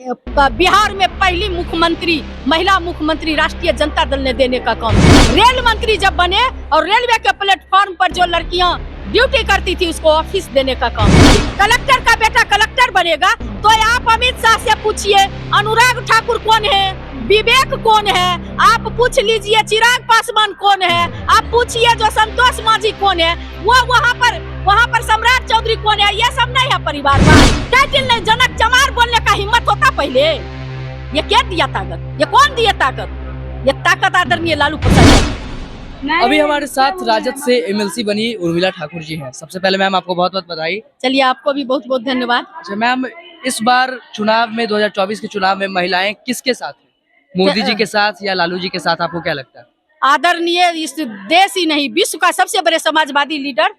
बिहार में पहली मुख्यमंत्री महिला मुख्यमंत्री राष्ट्रीय जनता दल ने देने का काम किया। रेल मंत्री जब बने और रेलवे के प्लेटफॉर्म पर जो लड़कियां ड्यूटी करती थी उसको ऑफिस देने का काम किया। कलेक्टर का बेटा कलेक्टर बनेगा तो आप अमित शाह से पूछिए अनुराग ठाकुर कौन है, विवेक कौन है, आप पूछ लीजिए चिराग पासवान कौन है, आप पूछिए जो संतोष मांझी कौन है, वो वहाँ पर सम्राट चौधरी कौन है। ये सब नहीं है परिवारवाद। टाइटिल नहीं, जनक चमार बोलने का हिम्मत होता पहले। ये क्या दिया ताकत, ये कौन दिया ताकत? ये ताकत आदरणीय लालू प्रसाद। अभी हमारे साथ राजद से एमएलसी बनी उर्मिला ठाकुर जी हैं। सबसे पहले मैम आपको बहुत बहुत बधाई। चलिए आपको भी बहुत बहुत धन्यवाद। अच्छा मैम, इस बार चुनाव में 2024 के चुनाव में महिलाएं किसके साथ हैं? मोदी जी के साथ या लालू जी के साथ, आपको क्या लगता है? आदरणीय इस देश ही नहीं विश्व का सबसे बड़े समाजवादी लीडर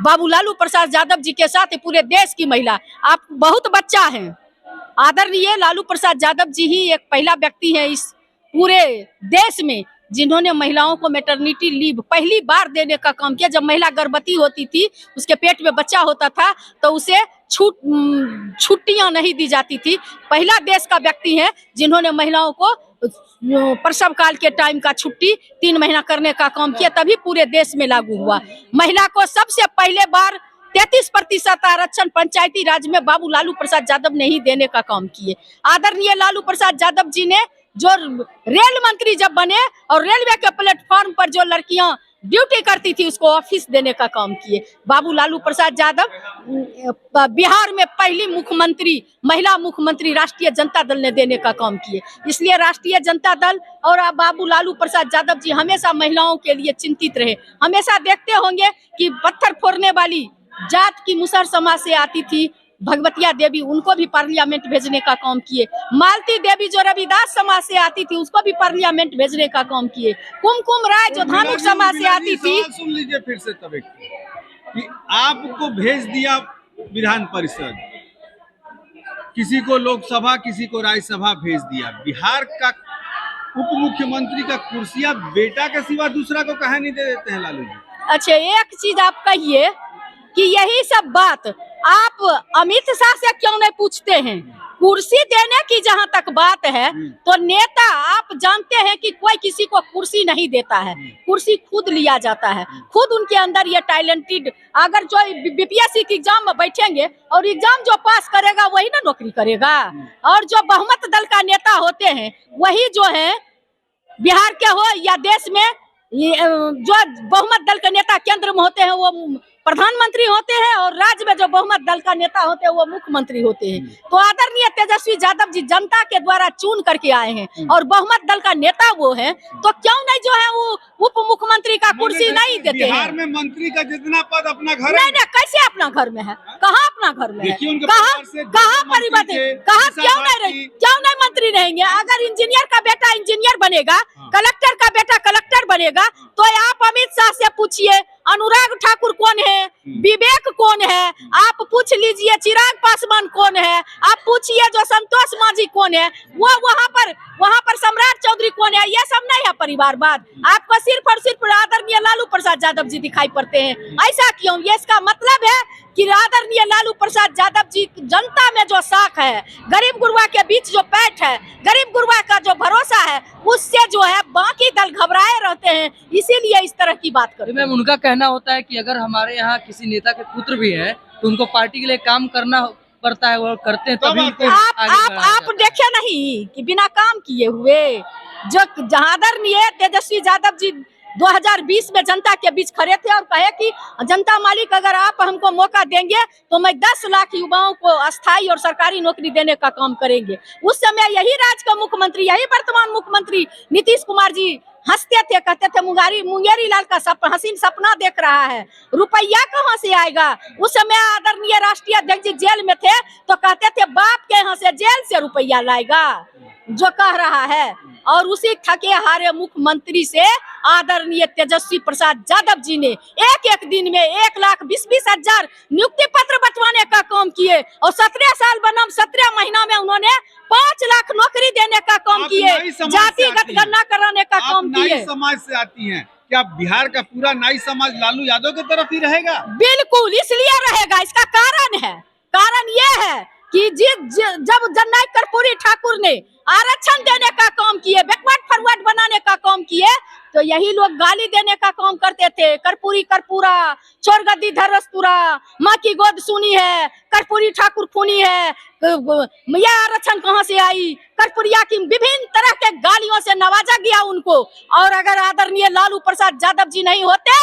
बाबू लालू प्रसाद यादव जी के साथ पूरे देश की महिला। आप बहुत बच्चा हैं, आदरणीय लालू प्रसाद यादव जी ही एक पहला व्यक्ति है इस पूरे देश में जिन्होंने महिलाओं को मैटरनिटी लीव पहली बार देने का काम किया। जब महिला गर्भवती होती थी, उसके पेट में बच्चा होता था तो उसे छुट्टियां नहीं दी जाती थी। पहला देश का व्यक्ति है जिन्होंने महिलाओं को प्रसव काल के टाइम का छुट्टी 3 महीना करने का काम किया, तभी पूरे देश में लागू हुआ। महिला को सबसे पहले बार 33% आरक्षण पंचायती राज में बाबू लालू प्रसाद यादव ने ही देने का काम किए। आदरणीय लालू प्रसाद यादव जी ने जो रेल मंत्री जब बने और रेलवे के प्लेटफॉर्म पर जो लड़कियां ड्यूटी करती थी उसको ऑफिस देने का काम किए। बाबू लालू प्रसाद यादव बिहार में पहली महिला मुख्यमंत्री राष्ट्रीय जनता दल ने देने का काम किए। इसलिए राष्ट्रीय जनता दल और बाबू लालू प्रसाद यादव जी हमेशा महिलाओं के लिए चिंतित रहे। हमेशा देखते होंगे कि पत्थर फोड़ने वाली जात की मुसहर समाज से आती थी भगवतिया देवी, उनको भी पार्लियामेंट भेजने का काम किए। मालती देवी जो रविदास समाज से आती थी उसको भी पार्लियामेंट भेजने का काम किए। कुमकुम राय जो धानुक समाज से आती थी। सुन लीजिए फिर से तब कि आपको भेज दिया विधान परिषद, किसी को लोकसभा किसी को राज्यसभा भेज दिया। बिहार का उप मुख्यमंत्री का कुर्सियां बेटा के सिवा दूसरा को कहा नहीं दे देते हैं लालू जी? अच्छा, एक चीज आप कहिए कि यही सब बात आप अमित शाह से क्यों नहीं पूछते हैं? कुर्सी देने की जहां तक बात है तो नेता, आप जानते हैं कि कोई किसी को कुर्सी नहीं देता है, कुर्सी खुद लिया जाता है। खुद उनके अंदर ये टैलेंटेड, अगर जो बीपीएससी के एग्जाम में बैठेंगे और एग्जाम जो पास करेगा वही ना नौकरी करेगा। और जो बहुमत दल का नेता होते हैं वही जो है बिहार के हो या देश में, जो बहुमत दल के नेता केंद्र में होते हैं वो प्रधानमंत्री होते हैं और राज्य में जो बहुमत दल का नेता होते हैं वो मुख्यमंत्री होते हैं। तो आदरणीय तेजस्वी यादव जी जनता के द्वारा चुन करके आए हैं और बहुमत दल का नेता वो है, तो क्यों नहीं जो है वो उप मुख्यमंत्री का कुर्सी नहीं देते हैं? बिहार में मंत्री का जितना पद अपना घर नहीं, कैसे अपना घर में है? कहाँ अपना घर में है? कहाँ परिवार, कहाँ क्यों नहीं मंत्री रहेंगे? अगर इंजीनियर का बेटा इंजीनियर बनेगा, कलेक्टर का बेटा कलेक्टर बनेगा, तो आप अमित शाह से पूछिए अनुराग ठाकुर कौन है, विवेक कौन है, आप पूछ लीजिए चिराग पासवान कौन है, आप पूछिए जो संतोष मांझी कौन है, वो वहाँ पर सम्राट चौधरी कौन है। ये सब नहीं है परिवारवाद। आपको सिर्फ और सिर्फ आदरणीय लालू प्रसाद यादव जी दिखाई पड़ते हैं। ऐसा क्यों? ये इसका मतलब है कि आदरणीय लालू प्रसाद यादव जी जनता में जो साख है, गरीब गुरबा के बीच जो पैठ है, गरीब गुरबा का जो भरोसा है, उससे जो है बाकी दल घबराए रहते हैं, इसीलिए इस तरह की बात करते हैं। मैम, उनका कहना होता है कि अगर हमारे यहाँ किसी नेता के पुत्र भी हैं तो उनको पार्टी के लिए काम करना पड़ता है, वो करते हैं तभी आप देखे नहीं कि बिना काम किए हुए जो आदरणीय तेजस्वी यादव जी 2020 में जनता के बीच खड़े थे और कहे कि जनता मालिक अगर आप हमको मौका देंगे तो मैं 10 लाख युवाओं को अस्थाई और सरकारी नौकरी देने का काम करेंगे। उस समय यही राज्य का मुख्यमंत्री, यही वर्तमान मुख्यमंत्री नीतीश कुमार जी हंसते थे, कहते थे मुंगेरी लाल का हसीन सपना देख रहा है, रुपया कहाँ से आएगा? उस समय आदरणीय राष्ट्रीय अध्यक्ष जी जेल में थे तो कहते थे बाप के यहाँ से जेल से रुपया लाएगा, जो कह रहा है। और उसी थके हारे मुख्यमंत्री से आदरणीय तेजस्वी प्रसाद यादव जी ने एक दिन में 1,20,20,000 नियुक्ति पत्र बंटवाने का काम किए और 17 साल बनाम 17 महीना में उन्होंने 5 लाख नौकरी देने का काम किए, जातिगत गणना कराने का काम किए। समाज से आती हैं, क्या बिहार का पूरा नाई समाज लालू यादव की तरफ ही रहेगा? बिल्कुल, इसलिए रहेगा। इसका कारण है, कारण ये है कि जब जननायक कर्पूरी ठाकुर ने आरक्षण देने का काम किए, बैकवर्ड फॉरवर्ड बनाने का काम किए, तो यही लोग गाली देने का काम करते थे। कर्पूरी कर्पूरा, चोर गद्दी धरस्तुरा, माँ की गोद सुनी है, कर्पूरी ठाकुर खूनी है, यह आरक्षण कहाँ से आई, कर्पूरिया की विभिन्न तरह के गालियों से नवाजा गया उनको। और अगर आदरणीय लालू प्रसाद यादव जी नहीं होते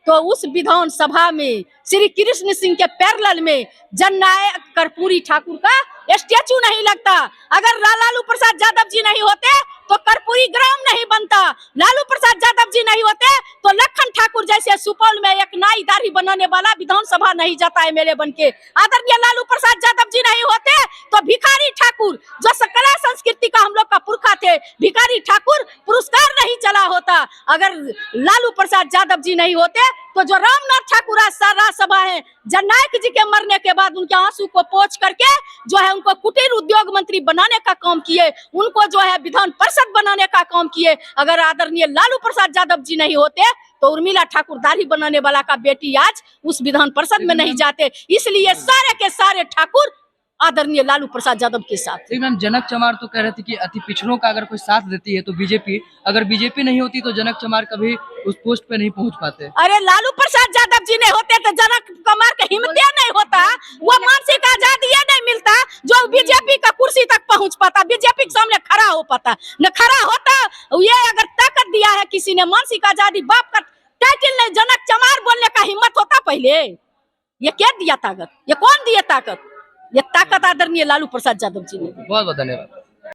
तो उस विधान सभा में श्री कृष्ण सिंह के पैरेलल में जननायक कर्पूरी ठाकुर का स्टैचू नहीं लगता। अगर लालू प्रसाद यादव जी नहीं होते तो कर्पूरी ग्राम नहीं बनता। लालू प्रसाद यादव जी नहीं होते तो लखन ठाकुर जैसे सुपौल में एक नाई दाढ़ी बनाने वाला विधानसभा नहीं जाता एमएलए बन के। आदरणीय लालू प्रसाद यादव जी नहीं होते तो भिखारी ठाकुर जो कला संस्कृति का हम लोग का पुरखा थे, भिखारी ठाकुर पुरस्कार नहीं चला होता। अगर लालू प्रसाद यादव जी नहीं होते तो जो रामनाथ ठाकुर राज्यसभा है, जननायक जी के मरने के बाद उनके आंसू को पोंछ करके जो है उनको कुटीर उद्योग मंत्री बनाने का काम किए, उनको जो है विधान परिषद बनाने का काम किए। अगर आदरणीय लालू प्रसाद यादव जी नहीं होते तो उर्मिला ठाकुर दाढ़ी बनाने वाला का बेटी आज उस विधान परिषद में नहीं जाते। इसलिए सारे के सारे ठाकुर आदरणीय लालू प्रसाद यादव के साथ। लेकिन मैम जनक चमार तो कह रहे थे कि अति पिछड़ों का अगर कोई साथ देती है तो बीजेपी, अगर बीजेपी नहीं होती तो जनक चमार कभी उस पोस्ट पे नहीं पहुंच पाते। अरे लालू प्रसाद यादव जी नहीं होते तो जनक चमार का हिम्मत नहीं होता, वो मानसिक आजादी नहीं मिलता जो बीजेपी का कुर्सी तक पहुंच पाता, बीजेपी के सामने खड़ा हो पाता। न खड़ा होता, ये अगर ताकत दिया है किसी ने, मानसिक आजादी, बाप का टाइटल नहीं, जनक चमार बोलने का हिम्मत होता पहले। ये क्या दिया ताकत, ये कौन दिया ताकत? ये ताकत आदरणीय लालू प्रसाद यादव जी ने। बहुत बहुत धन्यवाद।